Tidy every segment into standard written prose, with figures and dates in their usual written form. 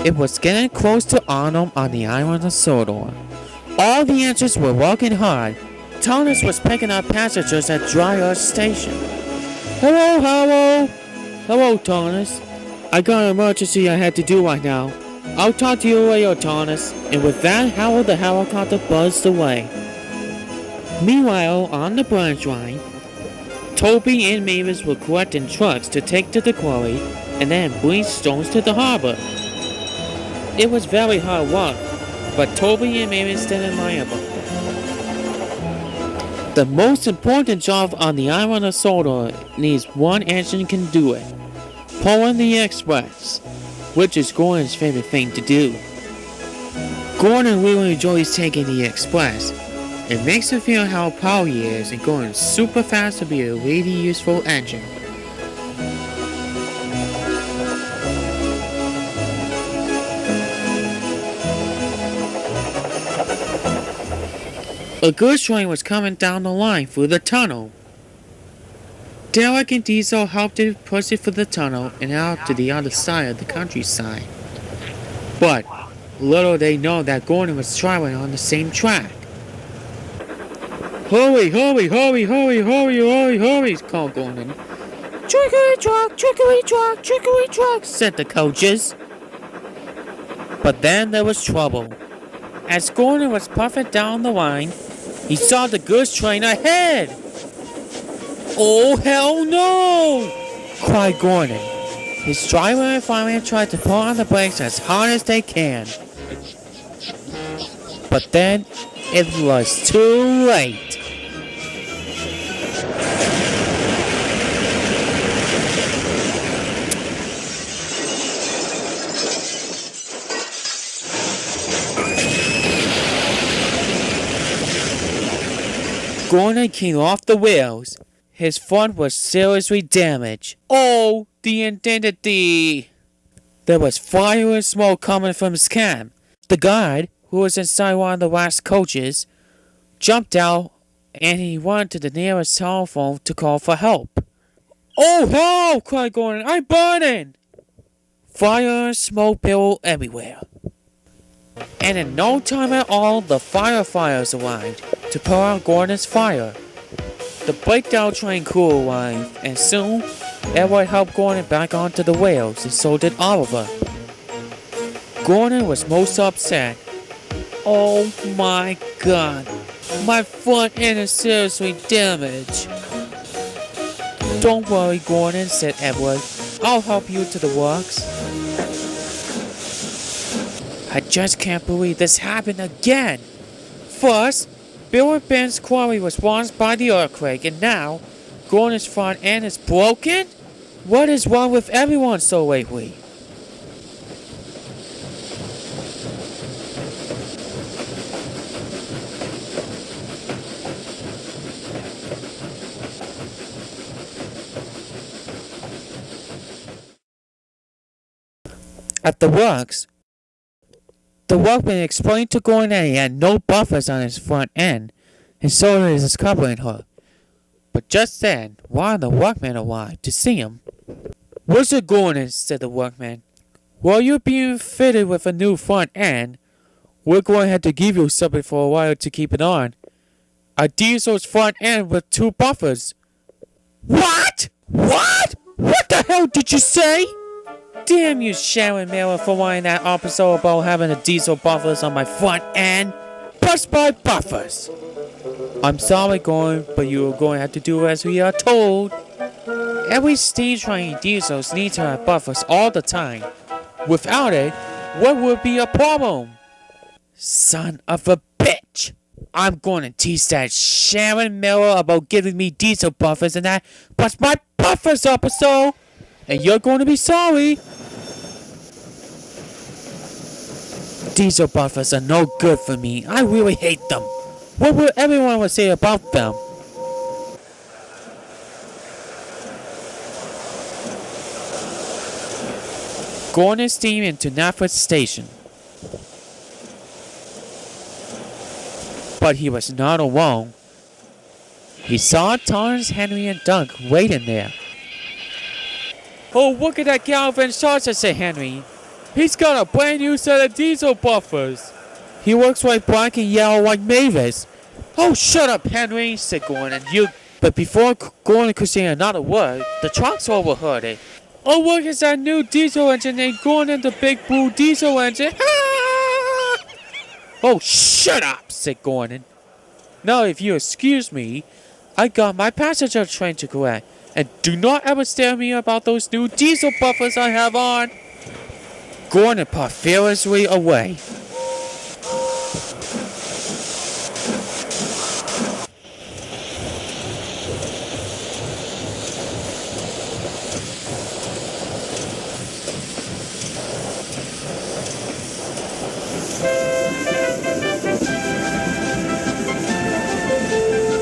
It was getting close to autumn on the island of Sodor. All the engines were working hard. Thomas was picking up passengers at Dry Earth Station. Hello, hello! Hello, Thomas. I got an emergency I had to do right now. I'll talk to you later, Thomas. And with that, Harold the helicopter buzzed away. Meanwhile, on the branch line, Toby and Mavis were collecting trucks to take to the quarry and then bring stones to the harbor. It was very hard work, but Toby and Mavis didn't mind about that. The most important job on the island of Sodor needs one engine can do it. Pulling the express, which is Gordon's favorite thing to do. Gordon really enjoys taking the express. It makes him feel how powerful he is and going super fast to be a really useful engine. A goods train was coming down the line through the tunnel. Derek and Diesel helped it push it through the tunnel and out to the other side of the countryside. But little they know that Gordon was traveling on the same track. Hurry, hurry, hurry, hurry, hurry, hurry, hurry, called Gordon. Trickery truck, trickery truck, trickery truck, said the coaches. But then there was trouble. As Gordon was puffing down the line, he saw the goods train ahead. Oh, hell no! Cried Gordon. His driver and fireman tried to pull on the brakes as hard as they can. But then, it was too late. Gordon came off the wheels. His front was seriously damaged. Oh, the indemnity! There was fire and smoke coming from his cab. The guard, who was inside one of the last coaches, jumped out and he went to the nearest telephone to call for help. Oh, help! Cried Gordon. I'm burning! Fire and smoke billowed everywhere. And in no time at all, the firefighters arrived to put out Gordon's fire. The breakdown train crew arrived, and soon, Edward helped Gordon back onto the rails, and so did Oliver. Gordon was most upset. Oh my god, my front end is seriously damaged. Don't worry, Gordon, said Edward. I'll help you to the works. I just can't believe this happened again. First, Bill and Ben's quarry was washed by the earthquake, and now Gordon's front end is broken? What is wrong with everyone so lately? At the works, the workman explained to Gordon that he had no buffers on his front end, and so did his covering hook. But just then, one of the workmen arrived to see him. Wizard Gordon, said the workman, while you're being fitted with a new front end, we're going to have to give you something for a while to keep it on. A diesel's front end with 2 buffers. What? What? What the hell did you say? Damn you, Sharon Miller, for wanting that episode about having the diesel buffers on my front end. Bust my buffers. I'm sorry, Gordon, but you're going to have to do as we are told. Every steam train diesels need to have buffers all the time. Without it, what would be a problem? Son of a bitch. I'm going to teach that Sharon Miller about giving me diesel buffers and that bust my buffers episode. And you're going to be sorry. Diesel buffers are no good for me. I really hate them. What will everyone say about them? Gordon steamed into Knapford Station. But he was not alone. He saw Torrance, Henry, and Doug waiting there. Oh, look at that Galvin saucer, said Henry. He's got a brand new set of diesel buffers. He works like black and yellow like Mavis. Oh, shut up, Henry, said Gordon. But before Gordon could say another word, the trucks overheard it. Oh, look, it's that new diesel engine named Gordon, the big blue diesel engine. Oh, shut up, said Gordon. Now, if you excuse me, I got my passenger train to correct. And do not ever stare at me about those new diesel buffers I have on. Gordon puffed fearlessly away.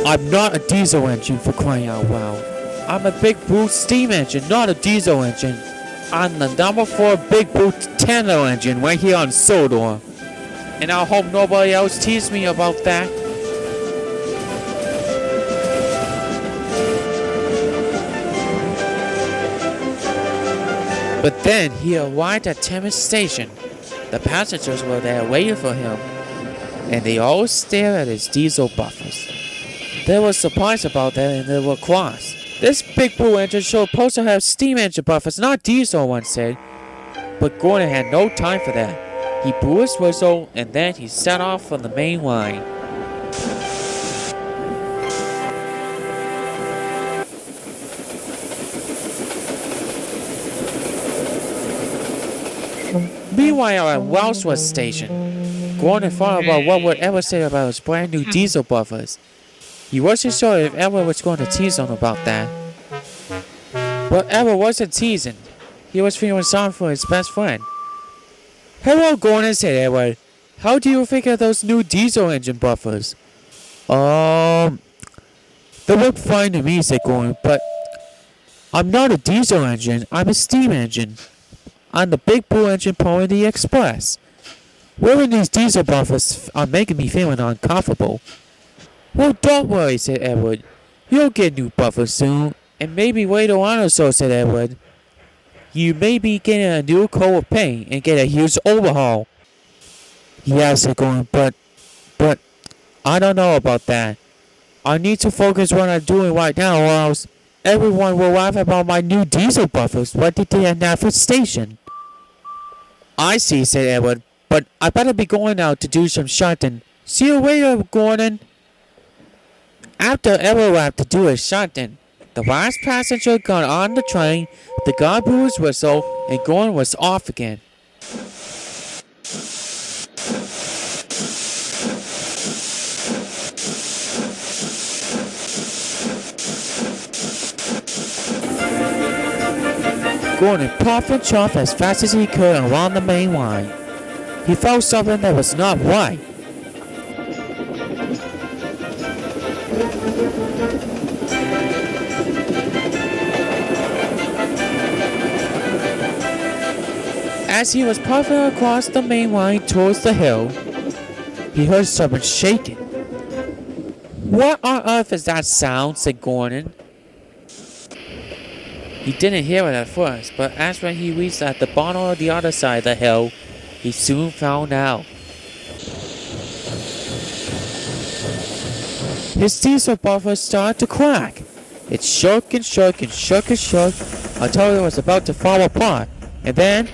I'm not a diesel engine, for crying out loud. I'm a big blue steam engine, not a diesel engine. I'm the number 4 big blue tandem engine right here on Sodor. And I hope nobody else teases me about that. But then he arrived at Thames Station. The passengers were there waiting for him, and they all stared at his diesel buffers. They were surprised about that and they were cross. This big blue engine supposed to have steam engine buffers, not diesel, one said. But Gordon had no time for that. He blew his whistle and then he set off from the main line. Meanwhile, at Wellsworth Station, Gordon thought about what would Edward say about his brand new diesel buffers. He wasn't sure if Edward was going to tease him about that. But Edward wasn't teasing. He was feeling sorry for his best friend. Hello, Gordon, said Edward. How do you think of those new diesel engine buffers? They look fine to me, said Gordon, but I'm not a diesel engine, I'm a steam engine. I'm the big blue engine pulling the express. Wearing these diesel buffers are making me feeling uncomfortable. Well, don't worry, said Edward. You'll get new buffers soon, and maybe later on or so, said Edward. You may be getting a new coat of paint and get a huge overhaul. Yeah, said Gordon, but I don't know about that. I need to focus on what I'm doing right now, or else everyone will laugh about my new diesel buffers right at the Nafford Station. I see, said Edward, but I better be going out to do some shunting. See you later, Gordon. After Edward left to do his shunting, the last passenger got on the train, the guard blew his whistle, and Gordon was off again. Gordon puffed and chuffed as fast as he could along the main line. He felt something that was not right. As he was puffing across the main line towards the hill, he heard something shaking. What on earth is that sound? Said Gordon. He didn't hear it at first, but as when he reached at the bottom of the other side of the hill, he soon found out. His diesel buffer started to crack. It shook and shook and shook and shook until it was about to fall apart, and then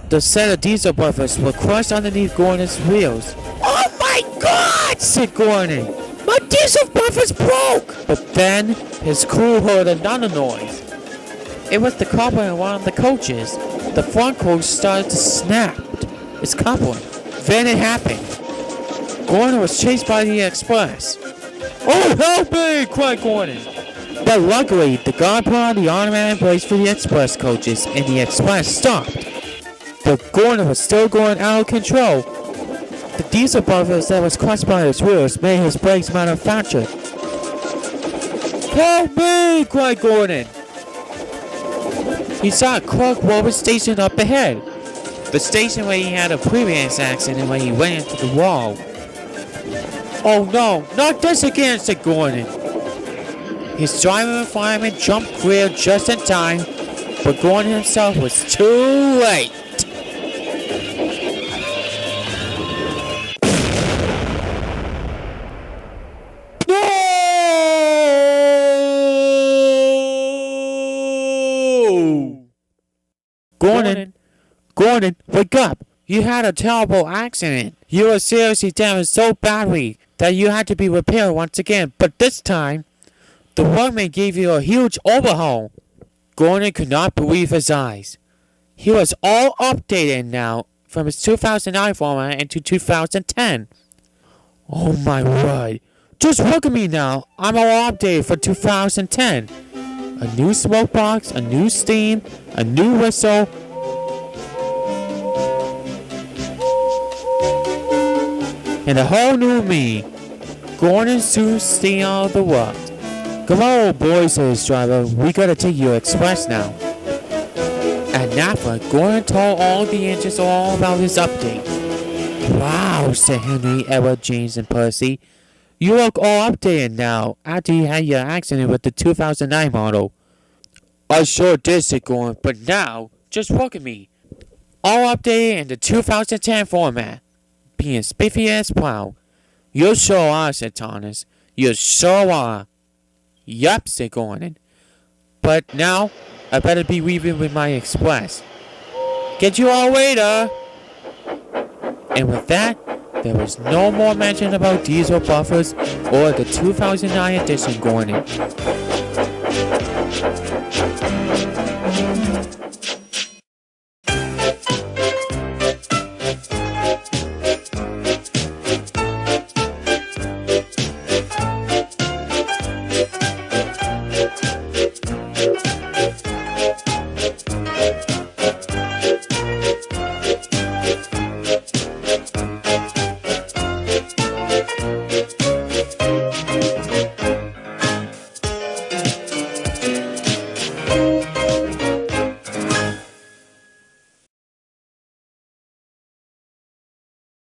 the set of diesel buffers were crushed underneath Gordon's wheels. Oh my God! Said Gordon. My diesel buffers broke! But then his crew heard another noise. It was the coupling of one of the coaches. The front coach started to snap its coupling. Then it happened. Gordon was chased by the express. Oh, help me! Cried Gordon. But luckily, the guard put on the automatic brakes for the express coaches, and the express stopped. But Gordon was still going out of control. The diesel buffers that was crushed by his wheels made his brakes manufactured. Help me! Cried Gordon. He saw Clockwork Station up ahead. The station where he had a previous accident when he went into the wall. Oh no, not this again, said Gordon. His driver and fireman jumped clear just in time, but Gordon himself was too late. Gordon, wake up! You had a terrible accident. You were seriously damaged so badly that you had to be repaired once again, but this time, the workman gave you a huge overhaul. Gordon could not believe his eyes. He was all updated now from his 2009 format into 2010. Oh my word. Just look at me now. I'm all updated for 2010. A new smoke box, a new steam, a new whistle. And a whole new me. Gordon soon staying out of the world. Come on, boys, said his driver. We gotta take you express now. At Napa, Gordon told all the engines all about his update. Wow, said Henry, Edward, James, and Percy. You look all updated now after you had your accident with the 2009 model. I sure did, said Gordon, but now, just look at me. All updated in the 2010 format. Being spiffy as proud. You sure are, said Thomas. You sure are. Yup, said Gordon. But now, I better be leaving with my express. Get you all later. And with that, there was no more mention about diesel buffers or the 2009 edition Gordon.